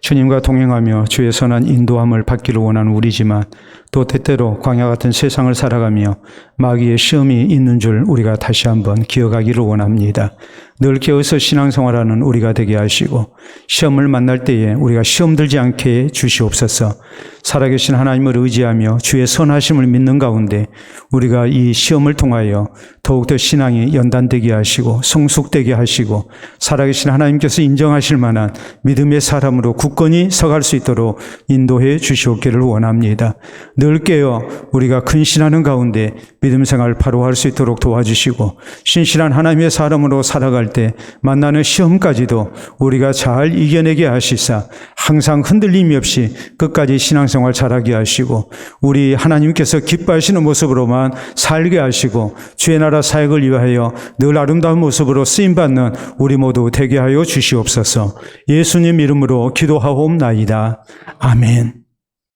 주님과 동행하며 주의 선한 인도함을 받기를 원하는 우리지만 또 때때로 광야 같은 세상을 살아가며 마귀의 시험이 있는 줄 우리가 다시 한번 기억하기를 원합니다. 늘 깨어서 신앙생활하는 우리가 되게 하시고 시험을 만날 때에 우리가 시험 들지 않게 주시옵소서. 살아계신 하나님을 의지하며 주의 선하심을 믿는 가운데 우리가 이 시험을 통하여 더욱더 신앙이 연단되게 하시고 성숙되게 하시고 살아계신 하나님께서 인정하실 만한 믿음의 사람으로 굳건히 서갈 수 있도록 인도해 주시옵기를 원합니다. 늘 깨어 우리가 근신하는 가운데 믿음 생활을 바로 할 수 있도록 도와주시고 신실한 하나님의 사람으로 살아갈 때 만나는 시험까지도 우리가 잘 이겨내게 하시사 항상 흔들림이 없이 끝까지 신앙생활 잘하게 하시고 우리 하나님께서 기뻐하시는 모습으로만 살게 하시고 주의 나라 사역을 위하여 늘 아름다운 모습으로 쓰임받는 우리 모두 되게 하여 주시옵소서. 예수님 이름으로 기도하옵나이다. 아멘.